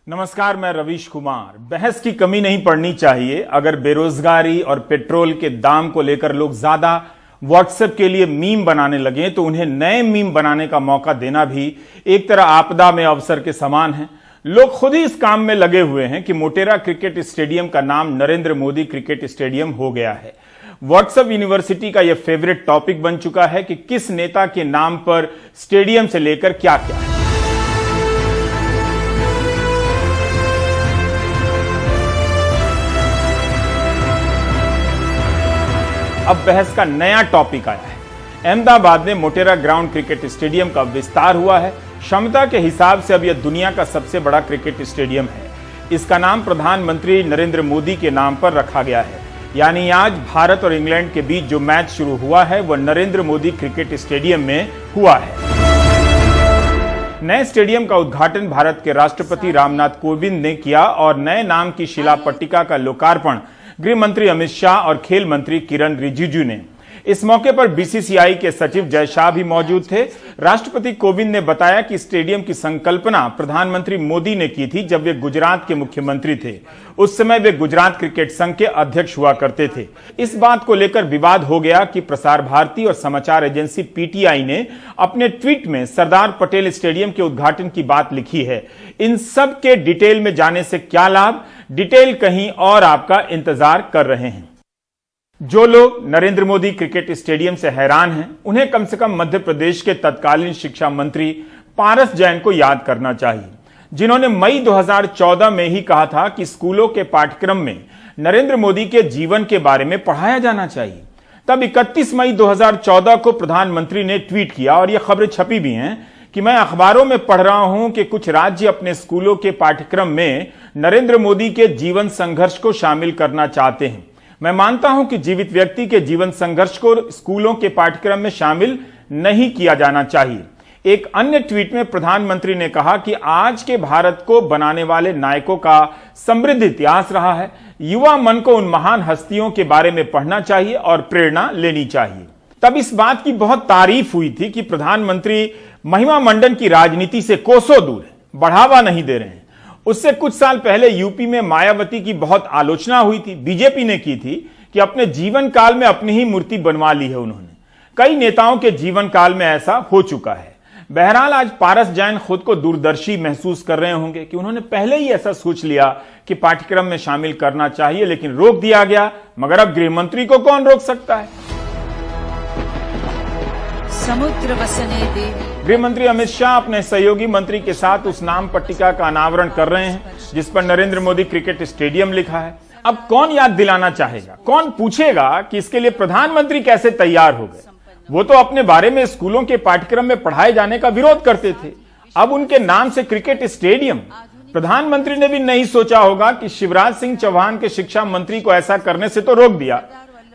नमस्कार, मैं रवीश कुमार। बहस की कमी नहीं पड़नी चाहिए। अगर बेरोजगारी और पेट्रोल के दाम को लेकर लोग ज्यादा व्हाट्सएप के लिए मीम बनाने लगे तो उन्हें नए मीम बनाने का मौका देना भी एक तरह आपदा में अवसर के समान है। लोग खुद ही इस काम में लगे हुए हैं कि मोटेरा क्रिकेट स्टेडियम का नाम नरेंद्र मोदी क्रिकेट स्टेडियम हो गया है। व्हाट्सएप यूनिवर्सिटी का यह फेवरेट टॉपिक बन चुका है कि किस नेता के नाम पर स्टेडियम से लेकर क्या क्या है। अब बहस का नया टॉपिक आया है। अहमदाबाद में मोटेरा ग्राउंड क्रिकेट स्टेडियम का विस्तार हुआ है। क्षमता के हिसाब से अब यह दुनिया का सबसे बड़ा क्रिकेट स्टेडियम है। इसका नाम प्रधानमंत्री नरेंद्र मोदी के नाम पर रखा गया है। यानी आज भारत और इंग्लैंड के बीच जो मैच शुरू हुआ है वह नरेंद्र मोदी क्रिकेट स्टेडियम में हुआ है। नए स्टेडियम का उद्घाटन भारत के राष्ट्रपति रामनाथ कोविंद ने किया और नए नाम की शिला पट्टिका का लोकार्पण गृह मंत्री अमित शाह और खेल मंत्री किरण रिजिजू ने। इस मौके पर बीसीसीआई के सचिव जय शाह भी मौजूद थे। राष्ट्रपति कोविंद ने बताया कि स्टेडियम की संकल्पना प्रधानमंत्री मोदी ने की थी जब वे गुजरात के मुख्यमंत्री थे। उस समय वे गुजरात क्रिकेट संघ के अध्यक्ष हुआ करते थे। इस बात को लेकर विवाद हो गया कि प्रसार भारती और समाचार एजेंसी पीटीआई ने अपने ट्वीट में सरदार पटेल स्टेडियम के उद्घाटन की बात लिखी है। इन सब के डिटेल में जाने से क्या लाभ, डिटेल कहीं और आपका इंतजार कर रहे हैं। जो लोग नरेंद्र मोदी क्रिकेट स्टेडियम से हैरान हैं, उन्हें कम से कम मध्य प्रदेश के तत्कालीन शिक्षा मंत्री पारस जैन को याद करना चाहिए, जिन्होंने मई 2014 में ही कहा था कि स्कूलों के पाठ्यक्रम में नरेंद्र मोदी के जीवन के बारे में पढ़ाया जाना चाहिए। तब 31 मई 2014 को प्रधानमंत्री ने ट्वीट किया और यह खबरें छपी भी हैं कि मैं अखबारों में पढ़ रहा हूं कि कुछ राज्य अपने स्कूलों के पाठ्यक्रम में नरेंद्र मोदी के जीवन संघर्ष को शामिल करना चाहते हैं। मैं मानता हूं कि जीवित व्यक्ति के जीवन संघर्ष को स्कूलों के पाठ्यक्रम में शामिल नहीं किया जाना चाहिए। एक अन्य ट्वीट में प्रधानमंत्री ने कहा कि आज के भारत को बनाने वाले नायकों का समृद्ध इतिहास रहा है। युवा मन को उन महान हस्तियों के बारे में पढ़ना चाहिए और प्रेरणा लेनी चाहिए। तब इस बात की बहुत तारीफ हुई थी कि प्रधानमंत्री महिमा मंडन की राजनीति से कोसों दूर है, बढ़ावा नहीं दे रहे हैं। उससे कुछ साल पहले यूपी में मायावती की बहुत आलोचना हुई थी। बीजेपी ने की थी कि अपने जीवन काल में अपनी ही मूर्ति बनवा ली है उन्होंने। कई नेताओं के जीवन काल में ऐसा हो चुका है। बहरहाल आज पारस जैन खुद को दूरदर्शी महसूस कर रहे होंगे कि उन्होंने पहले ही ऐसा सोच लिया कि पाठ्यक्रम में शामिल करना चाहिए, लेकिन रोक दिया गया। मगर अब गृह मंत्री को कौन रोक सकता है। समुद्र वसने देव गृह मंत्री अमित शाह अपने सहयोगी मंत्री के साथ उस नाम पट्टिका का अनावरण कर रहे हैं जिस पर नरेंद्र मोदी क्रिकेट स्टेडियम लिखा है। अब कौन याद दिलाना चाहेगा, कौन पूछेगा कि इसके लिए प्रधानमंत्री कैसे तैयार हो गए। वो तो अपने बारे में स्कूलों के पाठ्यक्रम में पढ़ाए जाने का विरोध करते थे, अब उनके नाम से क्रिकेट स्टेडियम। प्रधानमंत्री ने भी नहीं सोचा होगा कि शिवराज सिंह चौहान के शिक्षा मंत्री को ऐसा करने से तो रोक दिया,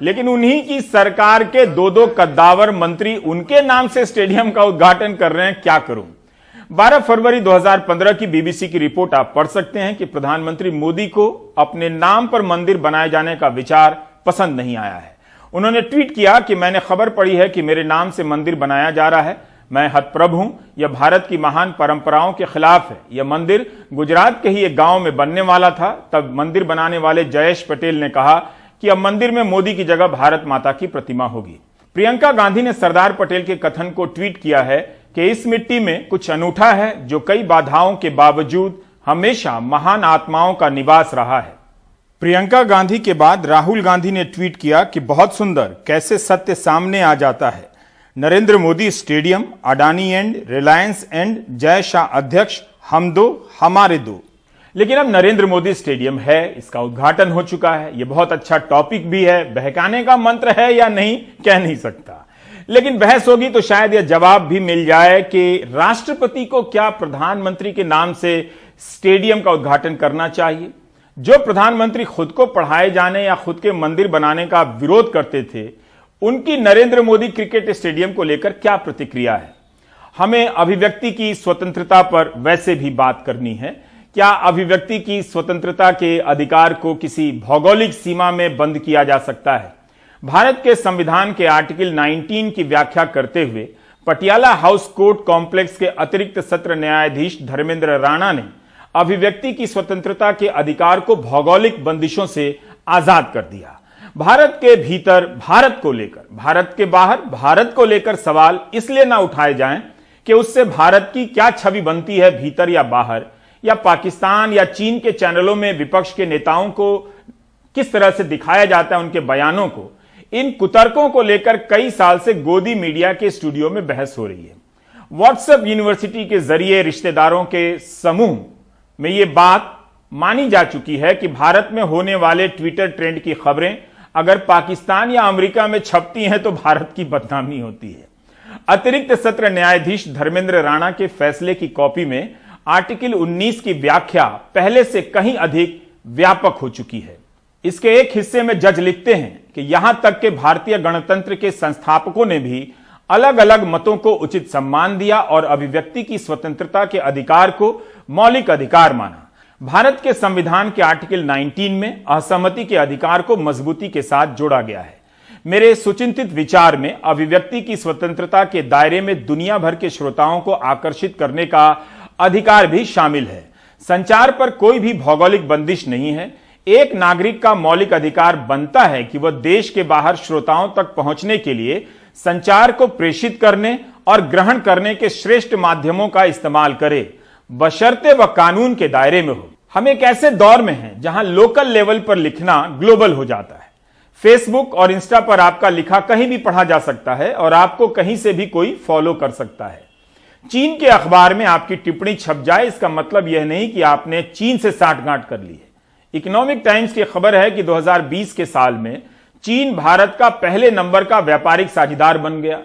लेकिन उन्हीं की सरकार के दो कद्दावर मंत्री उनके नाम से स्टेडियम का उद्घाटन कर रहे हैं। क्या करूं। 12 फरवरी 2015 की बीबीसी की रिपोर्ट आप पढ़ सकते हैं कि प्रधानमंत्री मोदी को अपने नाम पर मंदिर बनाए जाने का विचार पसंद नहीं आया है। उन्होंने ट्वीट किया कि मैंने खबर पढ़ी है कि मेरे नाम से मंदिर बनाया जा रहा है। मैं हतप्रभ हूं। यह भारत की महान परंपराओं के खिलाफ है। यह मंदिर गुजरात के ही एक गांव में बनने वाला था। तब मंदिर बनाने वाले जयेश पटेल ने कहा कि अब मंदिर में मोदी की जगह भारत माता की प्रतिमा होगी। प्रियंका गांधी ने सरदार पटेल के कथन को ट्वीट किया है कि इस मिट्टी में कुछ अनूठा है जो कई बाधाओं के बावजूद हमेशा महान आत्माओं का निवास रहा है। प्रियंका गांधी के बाद राहुल गांधी ने ट्वीट किया कि बहुत सुंदर, कैसे सत्य सामने आ जाता है। Narendra Modi stadium, Adani and, Reliance and, Jay Shah अध्यक्ष, हम दो हमारे दो। लेकिन अब नरेंद्र मोदी स्टेडियम है, इसका उद्घाटन हो चुका है। यह बहुत अच्छा टॉपिक भी है। बहकाने का मंत्र है या नहीं, कह नहीं सकता, लेकिन बहस होगी तो शायद यह जवाब भी मिल जाए कि राष्ट्रपति को क्या प्रधानमंत्री के नाम से स्टेडियम का उद्घाटन करना चाहिए। जो प्रधानमंत्री खुद को पढ़ाए जाने या खुद के मंदिर बनाने का विरोध करते थे, उनकी नरेंद्र मोदी क्रिकेट स्टेडियम को लेकर क्या प्रतिक्रिया है। हमें अभिव्यक्ति की स्वतंत्रता पर वैसे भी बात करनी है। क्या अभिव्यक्ति की स्वतंत्रता के अधिकार को किसी भौगोलिक सीमा में बंद किया जा सकता है। भारत के संविधान के आर्टिकल 19 की व्याख्या करते हुए पटियाला हाउस कोर्ट कॉम्प्लेक्स के अतिरिक्त सत्र न्यायाधीश धर्मेंद्र राणा ने अभिव्यक्ति की स्वतंत्रता के अधिकार को भौगोलिक बंदिशों से आजाद कर दिया। भारत के भीतर भारत को लेकर, भारत के बाहर भारत को लेकर सवाल इसलिए ना उठाए जाएं कि उससे भारत की क्या छवि बनती है भीतर या बाहर, या पाकिस्तान या चीन के चैनलों में विपक्ष के नेताओं को किस तरह से दिखाया जाता है, उनके बयानों को। इन कुतर्कों को लेकर कई साल से गोदी मीडिया के स्टूडियो में बहस हो रही है। व्हाट्सएप यूनिवर्सिटी के जरिए रिश्तेदारों के समूह में यह बात मानी जा चुकी है कि भारत में होने वाले ट्विटर ट्रेंड की खबरें अगर पाकिस्तान या अमेरिका में छपती हैं तो भारत की बदनामी होती है। अतिरिक्त सत्र न्यायाधीश धर्मेंद्र राणा के फैसले की कॉपी में आर्टिकल 19 की व्याख्या पहले से कहीं अधिक व्यापक हो चुकी है। इसके एक हिस्से में जज लिखते हैं कि यहां तक कि भारतीय गणतंत्र के संस्थापकों ने भी अलग अलग मतों को उचित सम्मान दिया और अभिव्यक्ति की स्वतंत्रता के अधिकार को मौलिक अधिकार माना। भारत के संविधान के आर्टिकल 19 में असहमति के अधिकार को मजबूती के साथ जोड़ा गया है। मेरे सुचिंतित विचार में अभिव्यक्ति की स्वतंत्रता के दायरे में दुनिया भर के श्रोताओं को आकर्षित करने का अधिकार भी शामिल है। संचार पर कोई भी भौगोलिक बंदिश नहीं है। एक नागरिक का मौलिक अधिकार बनता है कि वह देश के बाहर श्रोताओं तक पहुंचने के लिए संचार को प्रेषित करने और ग्रहण करने के श्रेष्ठ माध्यमों का इस्तेमाल करे, बशर्ते वह कानून के दायरे में हो। हम एक ऐसे दौर में हैं जहां लोकल लेवल पर लिखना ग्लोबल हो जाता है। फेसबुक और इंस्टा पर आपका लिखा कहीं भी पढ़ा जा सकता है और आपको कहीं से भी कोई फॉलो कर सकता है। चीन के अखबार में आपकी टिप्पणी छप जाए, इसका मतलब यह नहीं कि आपने चीन से साठगांठ कर ली है। इकोनॉमिक टाइम्स की खबर है कि 2020 के साल में चीन भारत का पहले नंबर का व्यापारिक साझेदार बन गया।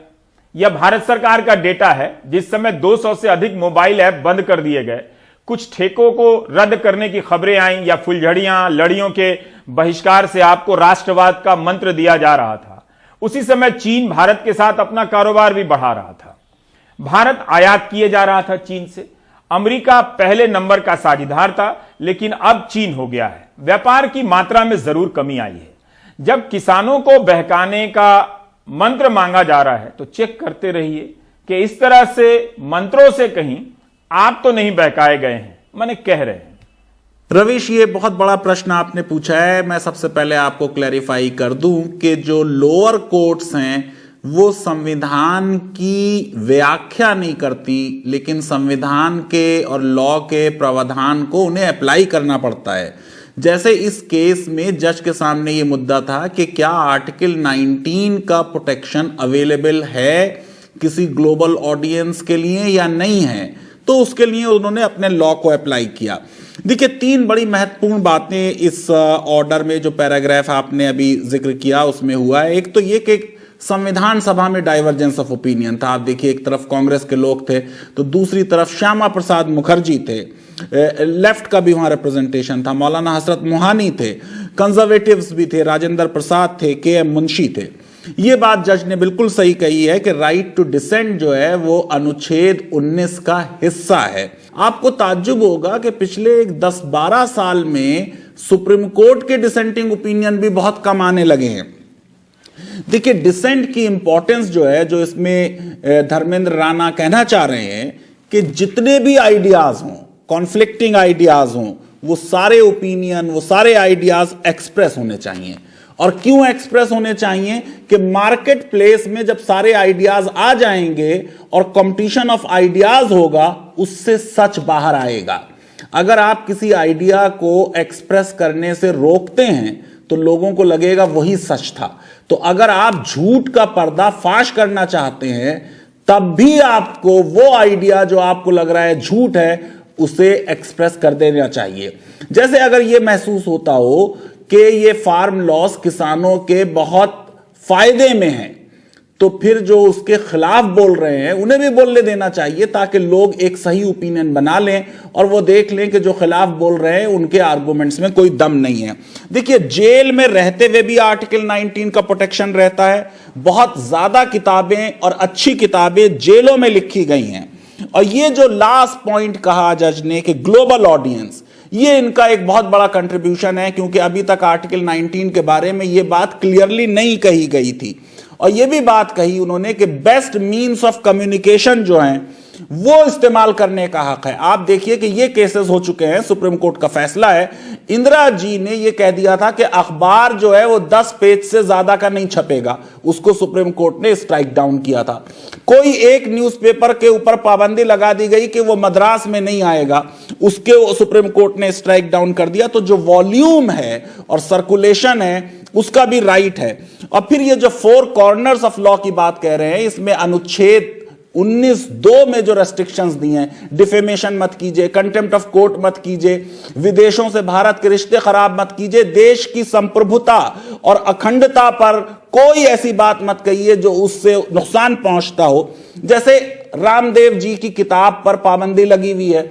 यह भारत सरकार का डेटा है। जिस समय 200 से अधिक मोबाइल ऐप बंद कर दिए गए, कुछ ठेकों को रद्द करने की खबरें आई या फुलझड़ियां लड़ियों के बहिष्कार से आपको राष्ट्रवाद का मंत्र दिया जा रहा था, उसी समय चीन भारत के साथ अपना कारोबार भी बढ़ा रहा था। भारत आयात किए जा रहा था चीन से। अमेरिका पहले नंबर का साझेदार था, लेकिन अब चीन हो गया है। व्यापार की मात्रा में जरूर कमी आई है। जब किसानों को बहकाने का मंत्र मांगा जा रहा है तो चेक करते रहिए कि इस तरह से मंत्रों से कहीं आप तो नहीं बहकाए गए हैं, माने कह रहे हैं। रवीश, ये बहुत बड़ा प्रश्न आपने पूछा है। मैं सबसे पहले आपको क्लैरिफाई कर दूं कि जो लोअर कोर्ट्स हैं वो संविधान की व्याख्या नहीं करती, लेकिन संविधान के और लॉ के प्रावधान को उन्हें अप्लाई करना पड़ता है। जैसे इस केस में जज के सामने ये मुद्दा था कि क्या आर्टिकल 19 का प्रोटेक्शन अवेलेबल है किसी ग्लोबल ऑडियंस के लिए या नहीं है, तो उसके लिए उन्होंने अपने लॉ को अप्लाई किया। देखिए, 3 बड़ी महत्वपूर्ण बातें इस ऑर्डर में जो पैराग्राफ आपने अभी जिक्र किया उसमें हुआ है। एक तो ये कि संविधान सभा में डाइवर्जेंस ऑफ ओपिनियन था। आप देखिए, एक तरफ कांग्रेस के लोग थे तो दूसरी तरफ श्यामा प्रसाद मुखर्जी थे, लेफ्ट का भी वहां रिप्रेजेंटेशन था, मौलाना हसरत मोहानी थे, कंजर्वेटिव्स भी थे, राजेंद्र प्रसाद थे, KM मुंशी थे। ये बात जज ने बिल्कुल सही कही है कि राइट टू डिसेंट जो है वो अनुच्छेद 19 का हिस्सा है। आपको ताज्जुब होगा कि पिछले 10-12 साल में सुप्रीम कोर्ट के डिसेंटिंग ओपिनियन भी बहुत कम आने लगे हैं। देखिए, डिसेंट की इंपॉर्टेंस जो है, जो इसमें धर्मेंद्र राणा कहना चाह रहे हैं कि जितने भी आइडियाज हों, कॉन्फ्लिक्टिंग आइडियाज हों, वो सारे ओपिनियन, वो सारे आइडियाज एक्सप्रेस होने चाहिए। और क्यों एक्सप्रेस होने चाहिए कि मार्केट प्लेस में जब सारे आइडियाज आ जाएंगे और कंपटीशन ऑफ आइडियाज होगा, उससे सच बाहर आएगा। अगर आप किसी आइडिया को एक्सप्रेस करने से रोकते हैं तो लोगों को लगेगा वही सच था। तो अगर आप झूठ का पर्दाफाश करना चाहते हैं, तब भी आपको वो आइडिया जो आपको लग रहा है झूठ है, उसे एक्सप्रेस कर देना चाहिए। जैसे अगर यह महसूस होता हो कि ये फार्म लॉस किसानों के बहुत फायदे में है, तो फिर जो उसके खिलाफ बोल रहे हैं उन्हें भी बोलने देना चाहिए, ताकि लोग एक सही ओपिनियन बना लें और वो देख लें कि जो खिलाफ बोल रहे हैं उनके आर्गुमेंट्स में कोई दम नहीं है। देखिए, जेल में रहते हुए भी आर्टिकल 19 का प्रोटेक्शन रहता है। बहुत ज्यादा किताबें और अच्छी किताबें जेलों में लिखी गई हैं। और ये जो लास्ट पॉइंट कहा जज ने कि ग्लोबल ऑडियंस, ये इनका एक बहुत बड़ा कंट्रीब्यूशन है, क्योंकि अभी तक आर्टिकल 19 के बारे में ये बात क्लियरली नहीं कही गई थी। और ये भी बात कही उन्होंने कि बेस्ट मीन्स ऑफ कम्युनिकेशन जो है वो इस्तेमाल करने का हक है। आप देखिए कि ये केसेस हो चुके हैं, सुप्रीम कोर्ट का फैसला है। इंदिरा जी ने ये कह दिया था कि अखबार जो है वो 10 पेज से ज्यादा का नहीं छपेगा, उसको सुप्रीम कोर्ट ने स्ट्राइक डाउन किया था। कोई एक न्यूज़पेपर के ऊपर पाबंदी लगा दी गई कि वो मद्रास में नहीं आएगा, उसके सुप्रीम कोर्ट ने स्ट्राइक डाउन कर दिया। तो जो वॉल्यूम है और सर्कुलेशन है उसका भी राइट है। और फिर ये जो 4 कॉर्नर्स ऑफ लॉ की बात कह रहे हैं, इसमें अनुच्छेद 19(2) में जो रेस्ट्रिक्शंस दी हैं, डिफेमेशन मत कीजिए, कंटेम्प्ट ऑफ कोर्ट मत कीजिए, विदेशों से भारत के रिश्ते खराब मत कीजिए, देश की संप्रभुता और अखंडता पर कोई ऐसी बात मत कहिए जो उससे नुकसान पहुंचता हो। जैसे रामदेव जी की किताब पर पाबंदी लगी हुई है,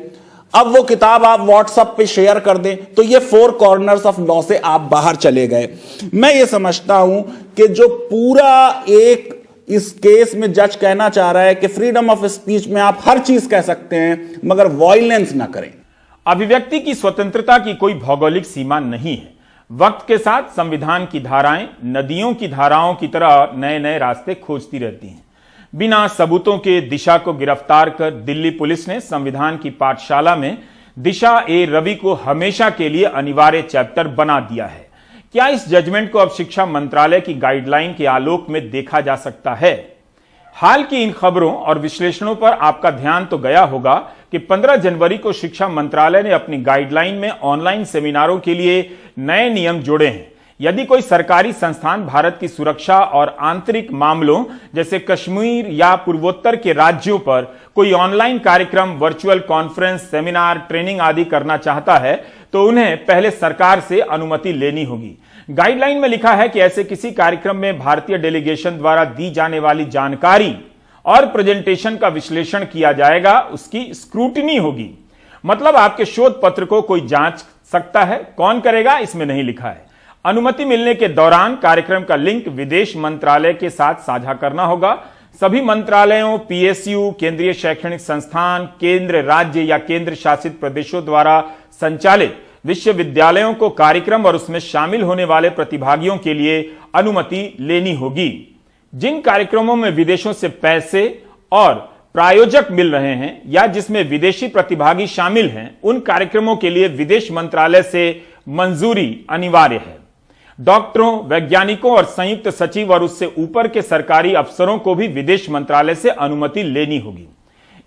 अब वो किताब आप व्हाट्सएप पे शेयर कर दें तो ये 4 कॉर्नर्स ऑफ लॉ से आप बाहर चले गए। मैं ये समझता हूं कि जो पूरा एक इस केस में जज कहना चाह रहा है कि फ्रीडम ऑफ स्पीच में आप हर चीज कह सकते हैं मगर वायलेंस ना करें। अभिव्यक्ति की स्वतंत्रता की कोई भौगोलिक सीमा नहीं है। वक्त के साथ संविधान की धाराएं नदियों की धाराओं की तरह नए नए रास्ते खोजती रहती हैं। बिना सबूतों के दिशा को गिरफ्तार कर दिल्ली पुलिस ने संविधान की पाठशाला में दिशा ए रवि को हमेशा के लिए अनिवार्य चैप्टर बना दिया है। क्या इस जजमेंट को अब शिक्षा मंत्रालय की गाइडलाइन के आलोक में देखा जा सकता है? हाल की इन खबरों और विश्लेषणों पर आपका ध्यान तो गया होगा कि 15 जनवरी को शिक्षा मंत्रालय ने अपनी गाइडलाइन में ऑनलाइन सेमिनारों के लिए नए नियम जोड़े हैं। यदि कोई सरकारी संस्थान भारत की सुरक्षा और आंतरिक मामलों जैसे कश्मीर या पूर्वोत्तर के राज्यों पर कोई ऑनलाइन कार्यक्रम, वर्चुअल कॉन्फ्रेंस, सेमिनार, ट्रेनिंग आदि करना चाहता है तो उन्हें पहले सरकार से अनुमति लेनी होगी। गाइडलाइन में लिखा है कि ऐसे किसी कार्यक्रम में भारतीय डेलीगेशन द्वारा दी जाने वाली जानकारी और प्रेजेंटेशन का विश्लेषण किया जाएगा, उसकी स्क्रूटिनी होगी। मतलब आपके शोध पत्र को कोई जांच सकता है, कौन करेगा इसमें नहीं लिखा है। अनुमति मिलने के दौरान कार्यक्रम का लिंक विदेश मंत्रालय के साथ साझा करना होगा। सभी मंत्रालयों, पीएसयू, केंद्रीय शैक्षणिक संस्थान, केंद्र, राज्य या केंद्र शासित प्रदेशों द्वारा संचालित विश्वविद्यालयों को कार्यक्रम और उसमें शामिल होने वाले प्रतिभागियों के लिए अनुमति लेनी होगी। जिन कार्यक्रमों में विदेशों से पैसे और प्रायोजक मिल रहे हैं या जिसमें विदेशी प्रतिभागी शामिल हैं, उन कार्यक्रमों के लिए विदेश मंत्रालय से मंजूरी अनिवार्य है। डॉक्टरों, वैज्ञानिकों और संयुक्त सचिव और उससे ऊपर के सरकारी अफसरों को भी विदेश मंत्रालय से अनुमति लेनी होगी।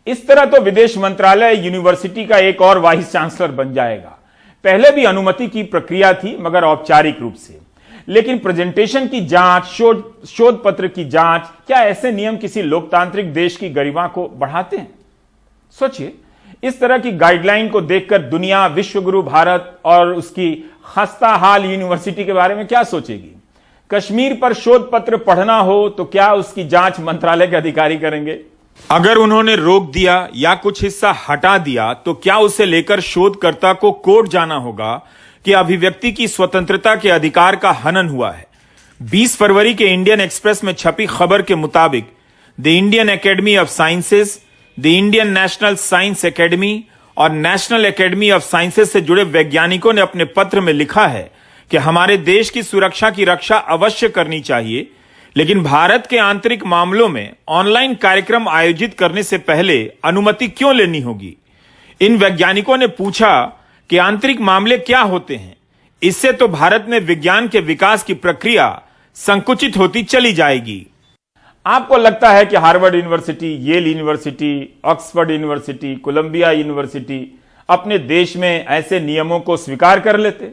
इस तरह तो विदेश मंत्रालय यूनिवर्सिटी का एक और वाइस चांसलर बन जाएगा। पहले भी अनुमति की प्रक्रिया थी मगर औपचारिक रूप से। लेकिन प्रेजेंटेशन की जांच, शोध पत्र की जांच, क्या ऐसे नियम किसी लोकतांत्रिक देश की गरिमा को बढ़ाते हैं? सोचिए, इस तरह की गाइडलाइन को देखकर दुनिया विश्वगुरु भारत और उसकी खस्ता हाल यूनिवर्सिटी के बारे में क्या सोचेगी? कश्मीर पर शोध पत्र पढ़ना हो तो क्या उसकी जांच मंत्रालय के अधिकारी करेंगे? अगर उन्होंने रोक दिया या कुछ हिस्सा हटा दिया तो क्या उसे लेकर शोधकर्ता को कोर्ट जाना होगा कि अभिव्यक्ति की स्वतंत्रता के अधिकार का हनन हुआ है? 20 फरवरी के इंडियन एक्सप्रेस में छपी खबर के मुताबिक the Indian academy of sciences, the Indian national science academy और नेशनल एकेडमी ऑफ साइंसेज से जुड़े वैज्ञानिकों ने अपने पत्र में लिखा है कि हमारे देश की सुरक्षा की रक्षा अवश्य करनी चाहिए, लेकिन भारत के आंतरिक मामलों में ऑनलाइन कार्यक्रम आयोजित करने से पहले अनुमति क्यों लेनी होगी? इन वैज्ञानिकों ने पूछा कि आंतरिक मामले क्या होते हैं? इससे तो भारत में विज्ञान के विकास की प्रक्रिया संकुचित होती चली जाएगी। आपको लगता है कि Harvard University, Yale University, Oxford University, Columbia University अपने देश में ऐसे नियमों को स्वीकार कर लेते,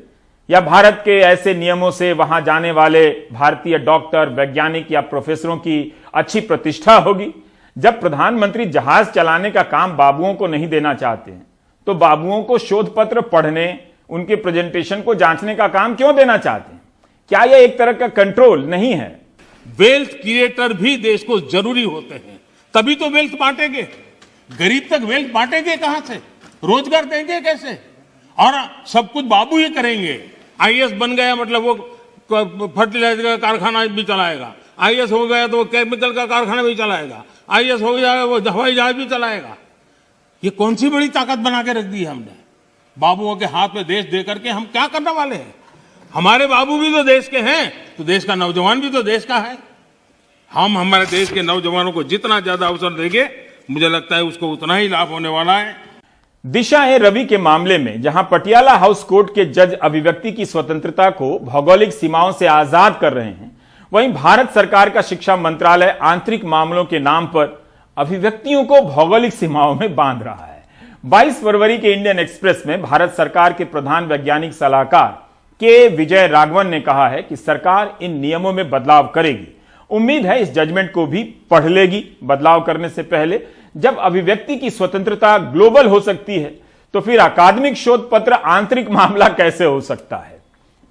या भारत के ऐसे नियमों से वहां जाने वाले भारतीय डॉक्टर, वैज्ञानिक या प्रोफेसरों की अच्छी प्रतिष्ठा होगी? जब प्रधानमंत्री जहाज चलाने का काम बाबुओं को नहीं देना चाहते हैं तो बाबुओं को शोध पत्र पढ़ने, उनके प्रेजेंटेशन को जांचने का काम क्यों देना चाहते हैं? क्या यह एक तरह का कंट्रोल नहीं है? वेल्थ क्रिएटर भी देश को जरूरी होते हैं, तभी तो वेल्थ बांटेंगे। गरीब तक वेल्थ बांटेंगे कहां से? रोजगार देंगे कैसे? और सब कुछ बाबू ही करेंगे। आईएएस बन गया मतलब वो फर्टिलाइजर का कारखाना भी चलाएगा, आईएएस हो गया तो वो केमिकल का कारखाना भी चलाएगा, आईएएस हो गया वो हवाई जहाज भी चलाएगा। ये कौन सी बड़ी ताकत बना के रख दी है हमने? बाबुओं के हाथ में देश दे करके हम क्या करने वाले हैं? हमारे बाबू भी तो देश के हैं, तो देश का नौजवान भी तो देश का है। हम हमारे देश के नौजवानों को जितना ज्यादा अवसर देंगे, मुझे लगता है उसको उतना ही लाभ होने वाला है। दिशा ए रवि के मामले में जहां पटियाला हाउस कोर्ट के जज अभिव्यक्ति की स्वतंत्रता को भौगोलिक सीमाओं से आजाद कर रहे हैं, वहीं भारत सरकार का शिक्षा मंत्रालय आंतरिक मामलों के नाम पर अभिव्यक्तियों को भौगोलिक सीमाओं में बांध रहा है। 22 फरवरी के इंडियन एक्सप्रेस में भारत सरकार के प्रधान वैज्ञानिक सलाहकार के विजय राघवन ने कहा है कि सरकार इन नियमों में बदलाव करेगी। उम्मीद है इस जजमेंट को भी पढ़ लेगी। बदलाव करने से पहले जब अभिव्यक्ति की स्वतंत्रता ग्लोबल हो सकती है तो फिर अकादमिक शोध पत्र आंतरिक मामला कैसे हो सकता है।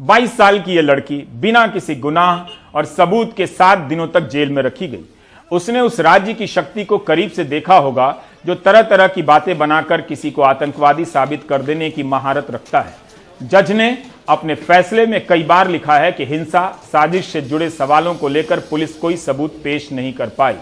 22 साल की यह लड़की बिना किसी गुनाह और सबूत के 7 दिनों तक जेल में रखी गई। उसने उस राज्य की शक्ति को करीब से देखा होगा जो तरह तरह की बातें बनाकर किसी को आतंकवादी साबित कर देने की महारत रखता है। जज ने अपने फैसले में कई बार लिखा है कि हिंसा साजिश से जुड़े सवालों को लेकर पुलिस कोई सबूत पेश नहीं कर पाई।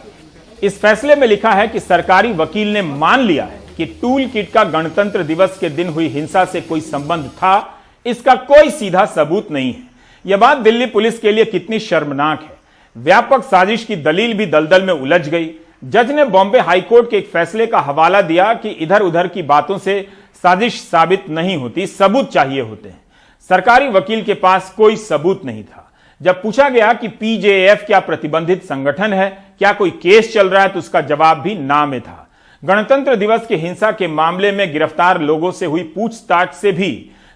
इस फैसले में लिखा है कि सरकारी वकील ने मान लिया है कि टूल किट का गणतंत्र दिवस के दिन हुई हिंसा से कोई संबंध था, इसका कोई सीधा सबूत नहीं है। यह बात दिल्ली पुलिस के लिए कितनी शर्मनाक है। व्यापक साजिश की दलील भी दलदल में उलझ गई। जज ने बॉम्बे हाईकोर्ट के एक फैसले का हवाला दिया कि इधर उधर की बातों से साजिश साबित नहीं होती, सबूत चाहिए होते हैं। सरकारी वकील के पास कोई सबूत नहीं था। जब पूछा गया कि पीजेएफ क्या प्रतिबंधित संगठन है, क्या कोई केस चल रहा है, तो उसका जवाब भी ना में था। गणतंत्र दिवस की हिंसा के मामले में गिरफ्तार लोगों से हुई पूछताछ से भी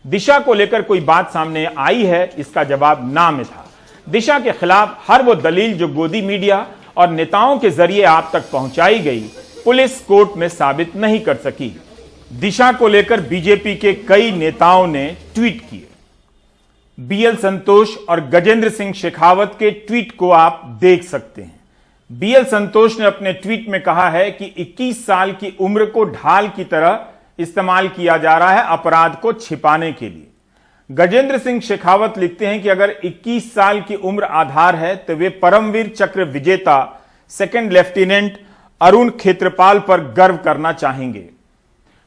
दिशा को लेकर कोई बात सामने आई है, इसका जवाब ना में था। दिशा के खिलाफ हर वो दलील जो गोदी मीडिया और नेताओं के जरिए आप तक पहुंचाई गई, पुलिस कोर्ट में साबित नहीं कर सकी। दिशा को लेकर बीजेपी के कई नेताओं ने ट्वीट किए। बीएल संतोष और गजेंद्र सिंह शेखावत के ट्वीट को आप देख सकते हैं। बीएल संतोष ने अपने ट्वीट में कहा है कि 21 साल की उम्र को ढाल की तरह इस्तेमाल किया जा रहा है अपराध को छिपाने के लिए। गजेंद्र सिंह शेखावत लिखते हैं कि अगर 21 साल की उम्र आधार है तो वे परमवीर चक्र विजेता सेकंड लेफ्टिनेंट अरुण खेत्रपाल पर गर्व करना चाहेंगे।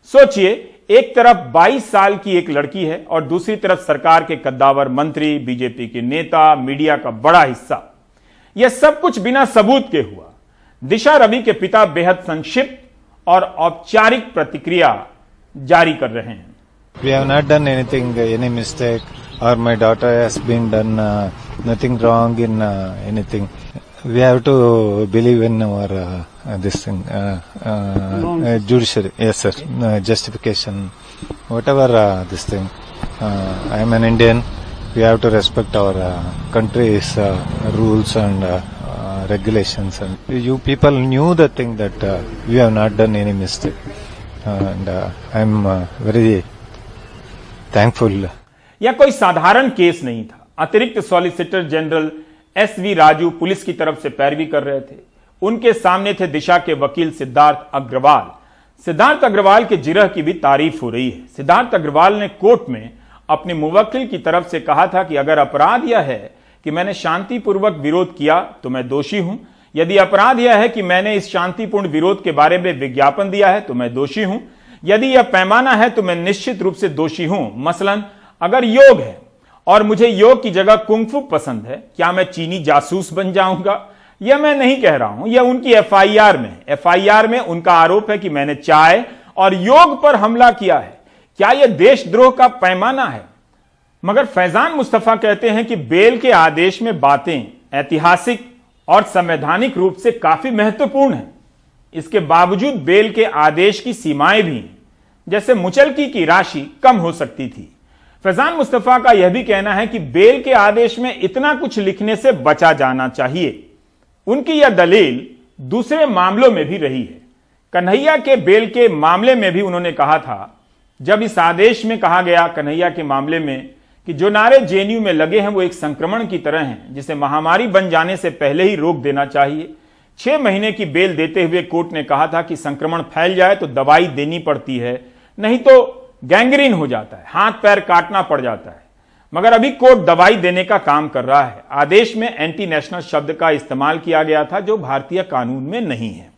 सोचिए, एक तरफ 22 साल की एक लड़की है और दूसरी तरफ सरकार के कद्दावर मंत्री, बीजेपी के नेता, मीडिया का बड़ा हिस्सा। यह सब कुछ बिना सबूत के हुआ। दिशा रवि के पिता बेहद संक्षिप्त और औपचारिक प्रतिक्रिया जारी कर रहे हैं। We have not done anything, any mistake, or my daughter has been done nothing wrong in anything. We have to believe in our this thing, judiciary. Yes, sir. Justification, whatever this thing. I am an Indian. We have to respect our country's rules and regulations. And you people knew the thing that we have not done any mistake, and I am very thankful. यह कोई साधारण case नहीं था। अतिरिक्त solicitor general SV Raju police की तरफ से पैरवी कर रहे थे। उनके सामने थे दिशा के वकील सिद्धार्थ अग्रवाल। सिद्धार्थ अग्रवाल के जिरह की भी तारीफ हो रही है। सिद्धार्थ अग्रवाल ने कोर्ट में अपने मुवक्किल की तरफ से कहा था कि अगर अपराध यह है कि मैंने शांतिपूर्वक विरोध किया तो मैं दोषी हूं। यदि अपराध यह है कि मैंने इस शांतिपूर्ण विरोध के बारे में विज्ञापन दिया है तो मैं दोषी हूं। यदि यह पैमाना है तो मैं निश्चित रूप से दोषी हूं। मसलन अगर योग है और मुझे योग की जगह कुंग-फू पसंद है, क्या मैं चीनी जासूस बन जाऊंगा? यह मैं नहीं कह रहा हूं, यह उनकी एफआईआर में है। एफआईआर में उनका आरोप है कि मैंने चाय और योग पर हमला किया है। क्या यह देशद्रोह का पैमाना है? मगर फैजान मुस्तफा कहते हैं कि बेल के आदेश में बातें ऐतिहासिक और संवैधानिक रूप से काफी महत्वपूर्ण है। इसके बावजूद बेल के आदेश की सीमाएं भी हैं, जैसे मुचलकी की राशि कम हो सकती थी। फैजान मुस्तफा का यह भी कहना है कि बेल के आदेश में इतना कुछ लिखने से बचा जाना चाहिए। उनकी यह दलील दूसरे मामलों में भी रही है। कन्हैया के बेल के मामले में भी उन्होंने कहा था, जब इस आदेश में कहा गया कन्हैया के मामले में कि जो नारे जेएनयू में लगे हैं वो एक संक्रमण की तरह हैं जिसे महामारी बन जाने से पहले ही रोक देना चाहिए। 6 महीने की बेल देते हुए कोर्ट ने कहा था कि संक्रमण फैल जाए तो दवाई देनी पड़ती है, नहीं तो गैंग्रीन हो जाता है, हाथ पैर काटना पड़ जाता है। मगर अभी कोर्ट दवाई देने का काम कर रहा है। आदेश में एंटी नेशनल शब्द का इस्तेमाल किया गया था जो भारतीय कानून में नहीं है।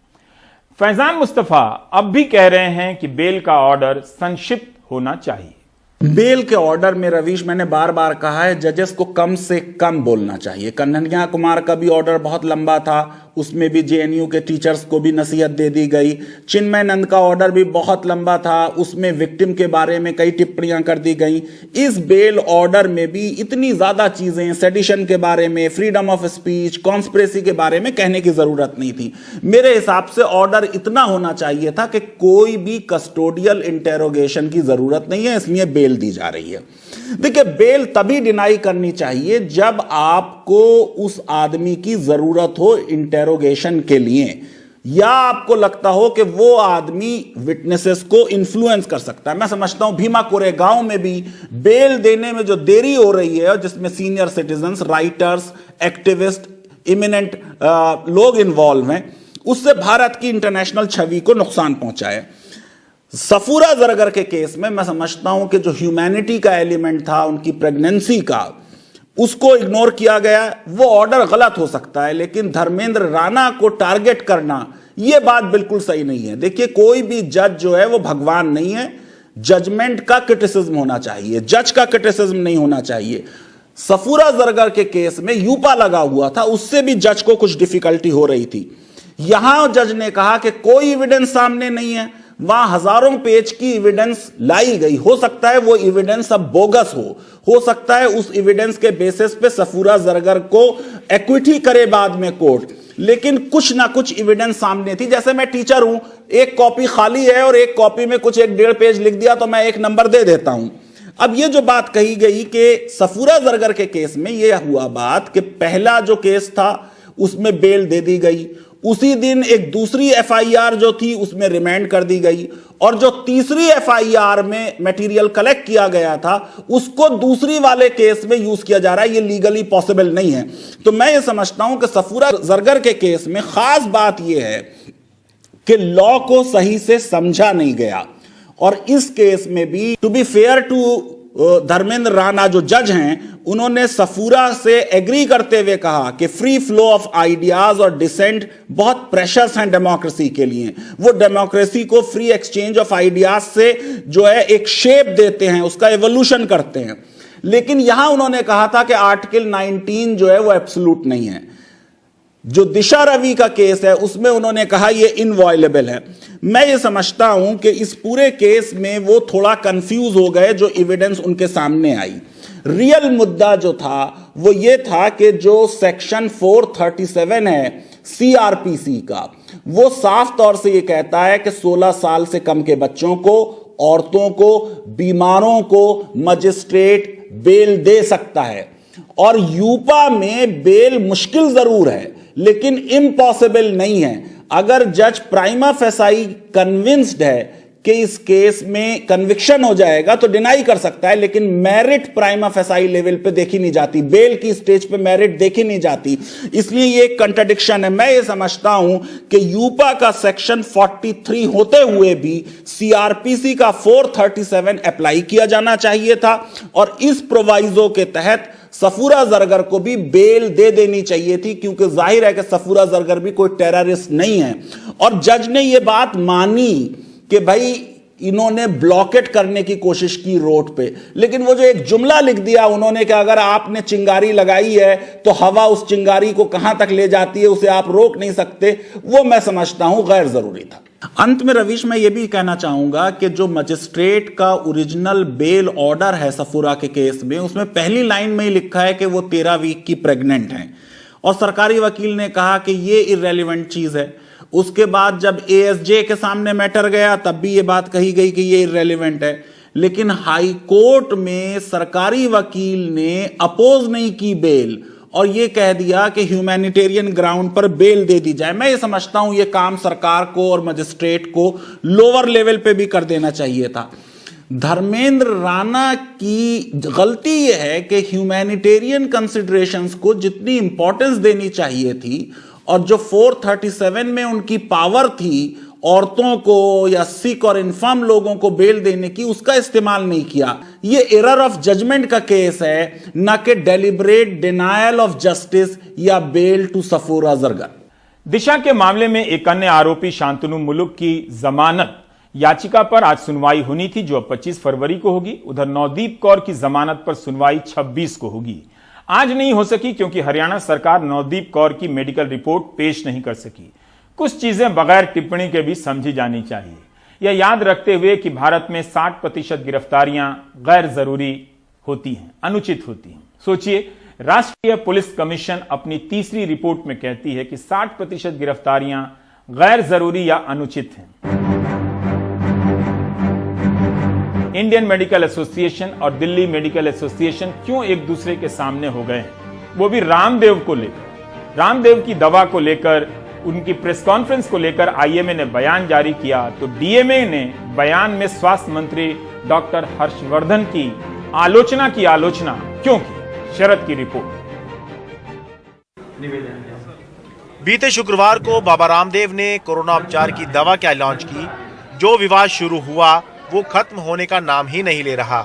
फैजान मुस्तफा अब भी कह रहे हैं कि बेल का ऑर्डर संक्षिप्त होना चाहिए। बेल के ऑर्डर में रवीश, मैंने बार बार कहा है, जजेस को कम से कम बोलना चाहिए। कन्हैया कुमार का भी ऑर्डर बहुत लंबा था, उसमें भी जेएनयू के टीचर्स को भी नसीहत दे दी गई। चिन्मय नंद का ऑर्डर भी बहुत लंबा था, उसमें विक्टिम के बारे में कई टिप्पणियां कर दी गई। इस बेल ऑर्डर में भी इतनी ज्यादा चीजें, सेडिशन के बारे में, फ्रीडम ऑफ स्पीच, कॉन्स्पिरेसी के बारे में कहने की जरूरत नहीं थी। मेरे हिसाब से ऑर्डर इतना होना चाहिए था कि कोई भी कस्टोडियल इंटेरोगेशन की जरूरत नहीं है, इसलिए बेल दी जा रही है। देखिए, बेल तभी डिनाई करनी चाहिए जब आपको उस आदमी की जरूरत हो इंटेरोगेशन के लिए, या आपको लगता हो कि वो आदमी विटनेसेस को इन्फ्लुएंस कर सकता है। मैं समझता हूं भीमा कोरेगांव में भी बेल देने में जो देरी हो रही है, और जिसमें senior citizens, writers, activist, eminent लोग इन्वॉल्व हैं, उससे भारत की इंटरनेशनल छवि को नुकसान पहुंचा है। सफूरा जरगर के केस में मैं समझता हूं कि जो ह्यूमैनिटी का एलिमेंट था, उनकी प्रेगनेंसी का, उसको इग्नोर किया गया। वो ऑर्डर गलत हो सकता है, लेकिन धर्मेंद्र राणा को टारगेट करना यह बात बिल्कुल सही नहीं है। देखिए, कोई भी जज जो है वो भगवान नहीं है। जजमेंट का क्रिटिसिज्म होना चाहिए, जज का क्रिटिसिज्म नहीं होना चाहिए। सफूरा जरगर के केस में यूपा लगा हुआ था, उससे भी जज को कुछ डिफिकल्टी हो रही थी। यहां जज ने कहा कि कोई एविडेंस सामने नहीं है, वहां हजारों पेज की एविडेंस लाई गई। हो सकता है वो एविडेंस अब बोगस हो सकता है उस एविडेंस के बेसिस पे सफूरा जरगर को एक्विटी करे बाद में कोर्ट, लेकिन कुछ ना कुछ एविडेंस सामने थी। जैसे मैं टीचर हूं, एक कॉपी खाली है और एक कॉपी में कुछ 1.5 पेज लिख दिया तो मैं 1 नंबर दे देता हूं। अब ये जो बात कही गई कि सफूरा जरगर के केस में यह हुआ बात कि पहला जो केस था उसमें बेल दे दी गई, उसी दिन एक दूसरी एफआईआर जो थी उसमें रिमांड कर दी गई, और जो तीसरी एफआईआर में मटेरियल कलेक्ट किया गया था उसको दूसरी वाले केस में यूज किया जा रहा है। ये लीगली पॉसिबल नहीं है। तो मैं ये समझता हूं कि सफूरा जरगर के केस में खास बात यह है कि लॉ को सही से समझा नहीं गया, और इस केस में भी to be fair to Dharmendra Rana जो जज हैं, उन्होंने सफूरा से एग्री करते हुए कहा कि फ्री फ्लो ऑफ आइडियाज और डिसेंट बहुत प्रेशस हैं डेमोक्रेसी के लिए। वो डेमोक्रेसी को फ्री एक्सचेंज ऑफ आइडियाज से जो है एक शेप देते हैं, उसका एवोल्यूशन करते हैं। लेकिन यहां उन्होंने कहा था कि आर्टिकल 19 जो है वो एब्सोल्यूट नहीं है। जो दिशा रवि का केस है उसमें उन्होंने कहा ये इनवॉयलेबल है। मैं ये समझता हूं कि इस पूरे केस में वो थोड़ा कंफ्यूज हो गए जो एविडेंस उनके सामने आई। रियल मुद्दा जो था वो ये था कि जो सेक्शन 437 है सीआरपीसी का, वो साफ तौर से ये कहता है कि 16 साल से कम के बच्चों को, औरतों को, बीमारों को मजिस्ट्रेट बेल दे सकता है। और यूपा में बेल मुश्किल जरूर है लेकिन इम्पॉसिबल नहीं है। अगर जज प्राइमा फेसाई कन्विंस्ड है कि इस केस में कन्विक्शन हो जाएगा तो डिनाई कर सकता है, लेकिन मेरिट प्राइमा फेसाई लेवल पे देखी नहीं जाती, बेल की स्टेज पे मेरिट देखी नहीं जाती। इसलिए ये एक कंट्राडिक्शन है। मैं ये समझता हूं कि यूपा का सेक्शन 43 होते हुए भी सीआरपीसी का 437 अप्लाई किया जाना चाहिए था, और इस प्रोवाइजो के तहत सफूरा जरगर को भी बेल दे देनी चाहिए थी, क्योंकि जाहिर है कि सफूरा जरगर भी कोई टेररिस्ट नहीं है। और जज ने यह बात मानी कि भाई इन्होंने ब्लॉकेट करने की कोशिश की रोड पे, लेकिन वो जो एक जुमला लिख दिया उन्होंने कि अगर आपने चिंगारी लगाई है तो हवा उस चिंगारी को कहां तक ले जाती है उसे आप रोक नहीं सकते, वो मैं समझता हूं गैर जरूरी था। अंत में रवीश, मैं ये भी कहना चाहूंगा कि जो मजिस्ट्रेट का ओरिजिनल बेल ऑर्डर है सफूरा के केस में, उसमें पहली लाइन में ही लिखा है कि वो 13 वीक की प्रेग्नेंट हैं, और सरकारी वकील ने कहा कि ये इररेलेवेंट चीज है। उसके बाद जब एएसजे के सामने मैटर गया तब भी ये बात कही गई कि ये इररेलेवेंट है, लेकिन हाई कोर्ट में सरकारी वकील ने अपोज नहीं की बेल, और ये कह दिया कि ह्यूमैनिटेरियन ग्राउंड पर बेल दे दी जाए। मैं ये समझता हूं ये काम सरकार को और मजिस्ट्रेट को लोअर लेवल पे भी कर देना चाहिए था। धर्मेंद्र राणा की गलती यह है कि ह्यूमैनिटेरियन कंसिडरेशंस को जितनी इंपॉर्टेंस देनी चाहिए थी, और जो 437 में उनकी पावर थी औरतों को या सिक और इन्फर्म लोगों को बेल देने की, उसका इस्तेमाल नहीं किया। ये एरर ऑफ जजमेंट का केस है, न कि डेलिब्रेट डिनायल ऑफ जस्टिस या बेल टू सफूरा जरगर। दिशा के मामले में एक अन्य आरोपी शांतनु मुलुक की जमानत याचिका पर आज सुनवाई होनी थी, जो 25 फरवरी को होगी। उधर नवदीप कौर की जमानत पर सुनवाई 26 को होगी। आज नहीं हो सकी क्योंकि हरियाणा सरकार नवदीप कौर की मेडिकल रिपोर्ट पेश नहीं कर सकी। कुछ चीजें बगैर टिप्पणी के भी समझी जानी चाहिए। यह याद रखते हुए कि भारत में 60% गिरफ्तारियां गैर जरूरी होती हैं, अनुचित होती हैं। सोचिए, राष्ट्रीय पुलिस कमीशन अपनी तीसरी रिपोर्ट में कहती है कि 60% गिरफ्तारियां गैर जरूरी या अनुचित हैं। इंडियन मेडिकल एसोसिएशन और दिल्ली मेडिकल एसोसिएशन क्यों एक दूसरे के सामने हो गए हैं, वो भी रामदेव को लेकर। रामदेव की दवा को लेकर उनकी प्रेस कॉन्फ्रेंस को लेकर आईएमए ने बयान जारी किया तो डीएमए ने बयान में स्वास्थ्य मंत्री डॉक्टर हर्षवर्धन की आलोचना क्यों की? शरद की रिपोर्ट। बीते शुक्रवार को बाबा रामदेव ने कोरोना उपचार की दवा क्या लॉन्च की। जो विवाद शुरू हुआ वो खत्म होने का नाम ही नहीं ले रहा।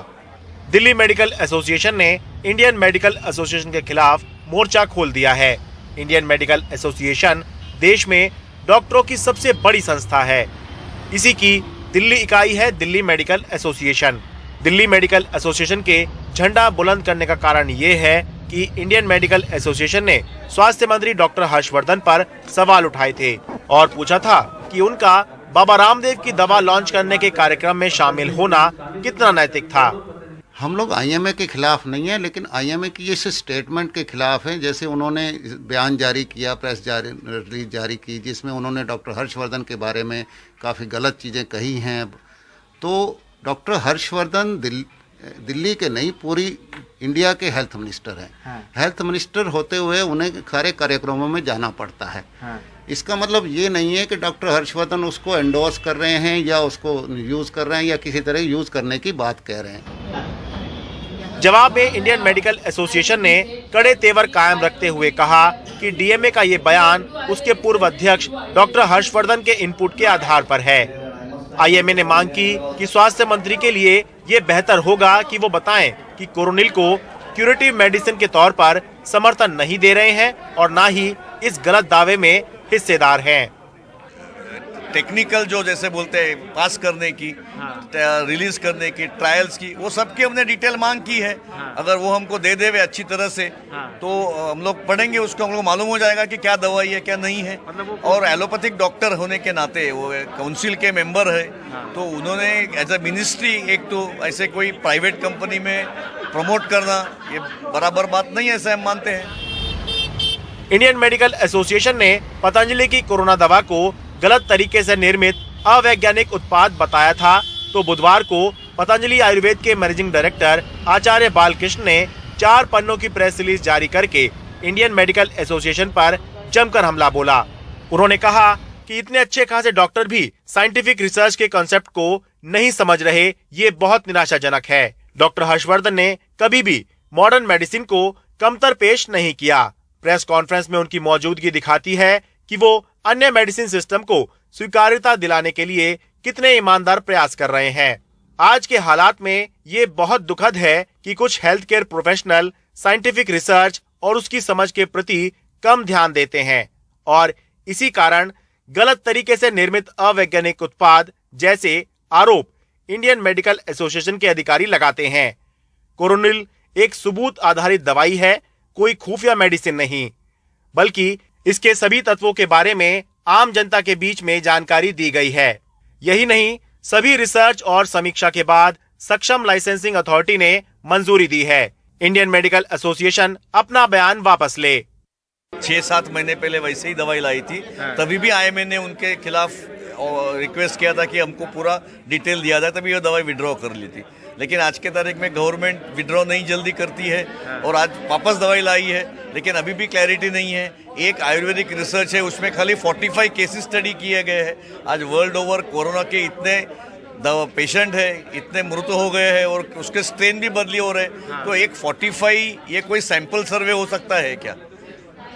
दिल्ली मेडिकल एसोसिएशन ने इंडियन मेडिकल एसोसिएशन के खिलाफ मोर्चा खोल दिया है। इंडियन मेडिकल एसोसिएशन देश में डॉक्टरों की सबसे बड़ी संस्था है। इसी की दिल्ली इकाई है Delhi medical association. Delhi medical association के झंडा बुलंद करने का कारण ये है कि इंडियन मेडिकल एसोसिएशन ने स्वास्थ्य मंत्री डॉक्टर हर्षवर्धन पर सवाल उठाए थे और पूछा था कि उनका बाबा रामदेव की दवा लॉन्च करने के कार्यक्रम में शामिल होना कितना नैतिक था। हम लोग आईएमए के खिलाफ नहीं है, लेकिन आईएमए की इस स्टेटमेंट के खिलाफ हैं। जैसे उन्होंने बयान जारी किया, प्रेस रिलीज जारी की, जिसमें उन्होंने डॉक्टर हर्षवर्धन के बारे में काफ़ी गलत चीज़ें कही हैं। तो डॉक्टर हर्षवर्धन दिल्ली के नहीं, पूरी इंडिया के हेल्थ मिनिस्टर हैं। हेल्थ मिनिस्टर होते हुए उन्हें सारे कार्यक्रमों में जाना पड़ता है। इसका मतलब ये नहीं है कि डॉक्टर हर्षवर्धन उसको एंडोर्स कर रहे हैं या उसको यूज़ कर रहे हैं या किसी तरह यूज़ करने की बात कह रहे हैं। जवाब में इंडियन मेडिकल एसोसिएशन ने कड़े तेवर कायम रखते हुए कहा कि डीएमए का ये बयान उसके पूर्व अध्यक्ष डॉक्टर हर्षवर्धन के इनपुट के आधार पर है। आईएमए ने मांग की कि स्वास्थ्य मंत्री के लिए ये बेहतर होगा कि वो बताएं कि कोरोनिल को क्यूरेटिव मेडिसिन के तौर पर समर्थन नहीं दे रहे हैं और ना ही इस गलत दावे में हिस्सेदार हैं। टेक्निकल जो जैसे बोलते हैं पास करने की, रिलीज करने की, ट्रायल्स की, वो सब की हमने डिटेल मांग की है। अगर वो हमको दे देवे अच्छी तरह से तो हम लोग पढ़ेंगे, उसको हम लोग मालूम हो जाएगा कि क्या दवाई है क्या नहीं है। और एलोपैथिक डॉक्टर होने के नाते वो काउंसिल के मेंबर है, तो उन्होंने एज ए मिनिस्ट्री एक तो ऐसे कोई प्राइवेट कंपनी में प्रमोट करना ये बराबर बात नहीं है, ऐसा हम मानते हैं। इंडियन मेडिकल एसोसिएशन ने पतंजलि की कोरोना दवा को गलत तरीके से निर्मित अवैज्ञानिक उत्पाद बताया था, तो बुधवार को पतंजलि आयुर्वेद के मैनेजिंग डायरेक्टर आचार्य बालकृष्ण ने 4 पन्नों की प्रेस रिलीज जारी करके इंडियन मेडिकल एसोसिएशन पर जमकर हमला बोला। उन्होंने कहा कि इतने अच्छे खासे डॉक्टर भी साइंटिफिक रिसर्च के कॉन्सेप्ट को नहीं समझ रहे, ये बहुत निराशाजनक है। डॉक्टर हर्षवर्धन ने कभी भी मॉडर्न मेडिसिन को कमतर पेश नहीं किया। प्रेस कॉन्फ्रेंस में उनकी मौजूदगी दिखाती है कि वो अन्य मेडिसिन सिस्टम को स्वीकार्यता दिलाने के लिए कितने ईमानदार प्रयास कर रहे हैं। आज के हालात में ये बहुत दुखद है कि कुछ health care professional scientific research और उसकी समझ के प्रति कम ध्यान देते हैं और इसी कारण गलत तरीके से निर्मित अवैज्ञानिक उत्पाद जैसे आरोप इंडियन मेडिकल एसोसिएशन के अधिकारी लगाते हैं। कोरोनिल एक सबूत आधारित दवाई है, कोई खुफिया मेडिसिन नहीं, बल्कि इसके सभी तत्वों के बारे में आम जनता के बीच में जानकारी दी गई है। यही नहीं, सभी रिसर्च और समीक्षा के बाद सक्षम लाइसेंसिंग अथॉरिटी ने मंजूरी दी है। इंडियन मेडिकल एसोसिएशन अपना बयान वापस ले। 6-7 महीने पहले वैसे ही दवाई लाई थी, तभी भी आईएमए ने उनके खिलाफ रिक्वेस्ट किया था कि हमको पूरा डिटेल दिया जाए, तभी वो दवाई विड्रॉ कर ली थी। लेकिन आज के तारीख में गवर्नमेंट विड्रॉ नहीं जल्दी करती है और आज वापस दवाई लाई है, लेकिन अभी भी क्लैरिटी नहीं है। एक आयुर्वेदिक रिसर्च है, उसमें खाली 45 केसेस स्टडी किए गए हैं। आज वर्ल्ड ओवर कोरोना के इतने पेशेंट है, इतने मृत्यु हो गए हैं और उसके स्ट्रेन भी बदली हो रहे हैं, तो एक 45 ये कोई सैंपल सर्वे हो सकता है क्या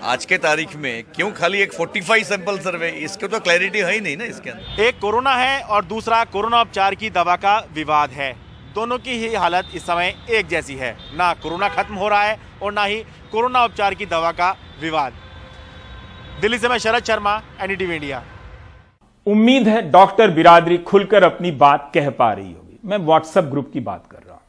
आज के तारीख में? क्यों खाली एक 45 सैंपल सर्वे? इसके तो क्लैरिटी है ही नहीं ना इसके अंदर। एक कोरोना है और दूसरा कोरोना उपचार की दवा का विवाद है। दोनों की ही हालत इस समय एक जैसी है, ना कोरोना खत्म हो रहा है और ना ही कोरोना उपचार की दवा का विवाद। दिल्ली से मैं शरद शर्मा, एनडीटीवी इंडिया। उम्मीद है डॉक्टर बिरादरी खुलकर अपनी बात कह पा रही होगी। मैं व्हाट्सएप ग्रुप की बात कर रहा हूं।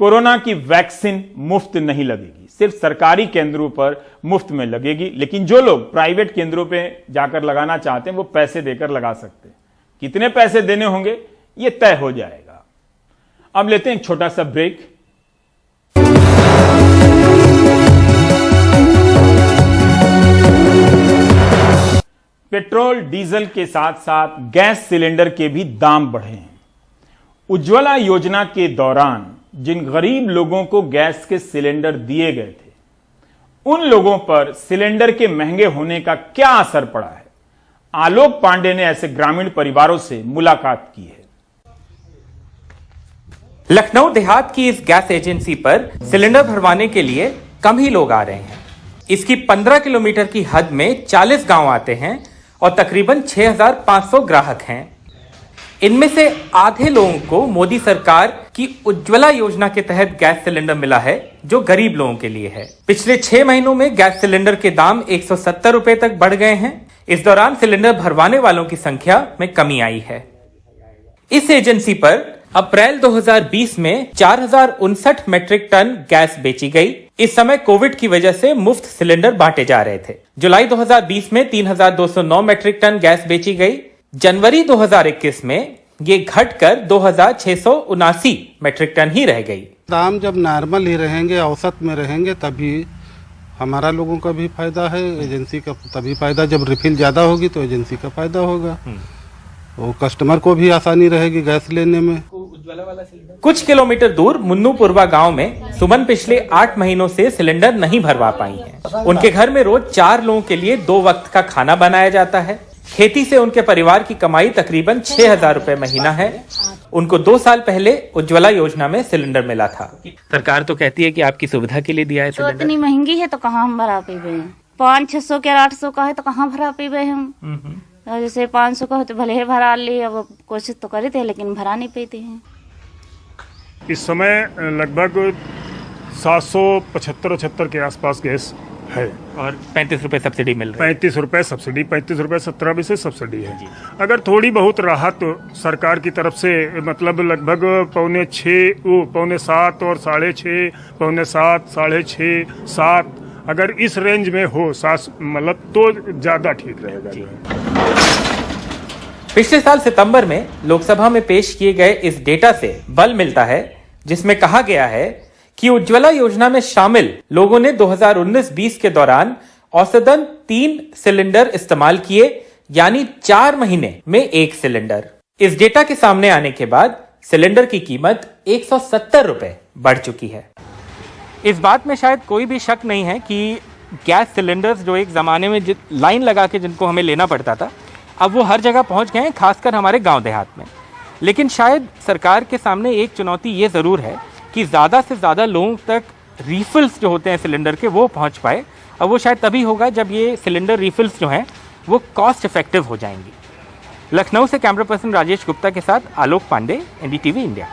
कोरोना की वैक्सीन मुफ्त नहीं लगेगी, सिर्फ सरकारी केंद्रों पर मुफ्त में लगेगी, लेकिन जो लोग प्राइवेट केंद्रों पे जाकर लगाना चाहते हैं वो पैसे देकर लगा सकते हैं। कितने पैसे देने होंगे ये तय हो जाएगा। अब लेते हैं एक छोटा सा ब्रेक। पेट्रोल डीजल के साथ साथ गैस सिलेंडर के भी दाम बढ़े हैं। उज्ज्वला योजना के दौरान जिन गरीब लोगों को गैस के सिलेंडर दिए गए थे, उन लोगों पर सिलेंडर के महंगे होने का क्या असर पड़ा है, आलोक पांडे ने ऐसे ग्रामीण परिवारों से मुलाकात की है। लखनऊ देहात की इस गैस एजेंसी पर सिलेंडर भरवाने के लिए कम ही लोग आ रहे हैं। इसकी 15 किलोमीटर की हद में 40 गांव आते हैं और तकरीबन 6,500 ग्राहक हैं। इनमें से आधे लोगों को मोदी सरकार की उज्ज्वला योजना के तहत गैस सिलेंडर मिला है, जो गरीब लोगों के लिए है। पिछले 6 महीनों में गैस सिलेंडर के दाम 170 रुपए तक बढ़ गए हैं। इस दौरान सिलेंडर भरवाने वालों की संख्या में कमी आई है। इस एजेंसी पर अप्रैल 2020 में 4,059 मीट्रिक टन गैस बेची गई। इस समय कोविड की वजह से मुफ्त सिलेंडर बांटे जा रहे थे। जुलाई 2020 में 3,209 मीट्रिक टन गैस बेची गई। जनवरी 2021 में ये घटकर 2,679 मीट्रिक टन ही रह गई। दाम जब नॉर्मल ही रहेंगे, औसत में रहेंगे, तभी हमारा लोगों का भी फायदा है, एजेंसी का तभी फायदा। जब रिफिल ज्यादा होगी तो एजेंसी का फायदा होगा, वो कस्टमर को भी आसानी रहेगी गैस लेने में। कुछ किलोमीटर दूर मुन्नूपुरवा गांव में सुमन पिछले 8 महीनों से सिलेंडर नहीं भरवा पाई हैं। उनके घर में रोज 4 लोगों के लिए 2 वक्त का खाना बनाया जाता है। खेती से उनके परिवार की कमाई तकरीबन 6,000 रुपए महीना है। उनको 2 साल पहले उज्ज्वला योजना में सिलेंडर मिला था। सरकार तो कहती है कि आपकी सुविधा के लिए दिया है सिलेंडर। इतनी महंगी है तो कहाँ हम भरा पीबे, 500-600 के 800 का है तो कहाँ भरा पीबे हम। जैसे 500 का हो तो भले ही भरा ली, अब कोशिश तो करे थे लेकिन भरा नहीं पाते हैं। इस समय लगभग 775-78 के आसपास गैस है और 35 रुपए सब्सिडी मिल रही है। 35 रुपए सब्सिडी, 35 रुपए 17 पैसे सब्सिडी है। अगर थोड़ी बहुत राहत सरकार की तरफ से, मतलब लगभग 6:45 और 6:30, 6:45, 6:30, 7, अगर इस रेंज में हो मतलब तो ज्यादा ठीक रहेगा। पिछले साल सितंबर में लोकसभा में पेश किए गए इस डेटा से बल मिलता है, जिसमें कहा गया है कि उज्ज्वला योजना में शामिल लोगों ने 2019-20 के दौरान औसतन 3 सिलेंडर इस्तेमाल किए, यानी 4 महीने में 1 सिलेंडर। इस डेटा के सामने आने के बाद सिलेंडर की कीमत 170 रुपए बढ़ चुकी है। इस बात में शायद कोई भी शक नहीं है कि गैस सिलेंडर्स जो एक जमाने में लाइन लगा के जिनको हमें लेना पड़ता था, अब वो हर जगह पहुंच गए हैं, खासकर हमारे गांव देहात में। लेकिन शायद सरकार के सामने एक चुनौती ये ज़रूर है कि ज़्यादा से ज़्यादा लोगों तक रिफिल्स जो होते हैं सिलेंडर के वो पहुंच पाए, और वो शायद तभी होगा जब ये सिलेंडर रिफिल्स जो हैं वो कॉस्ट इफेक्टिव हो जाएंगी। लखनऊ से कैमरा पर्सन राजेश गुप्ता के साथ आलोक पांडे, NDTV इंडिया।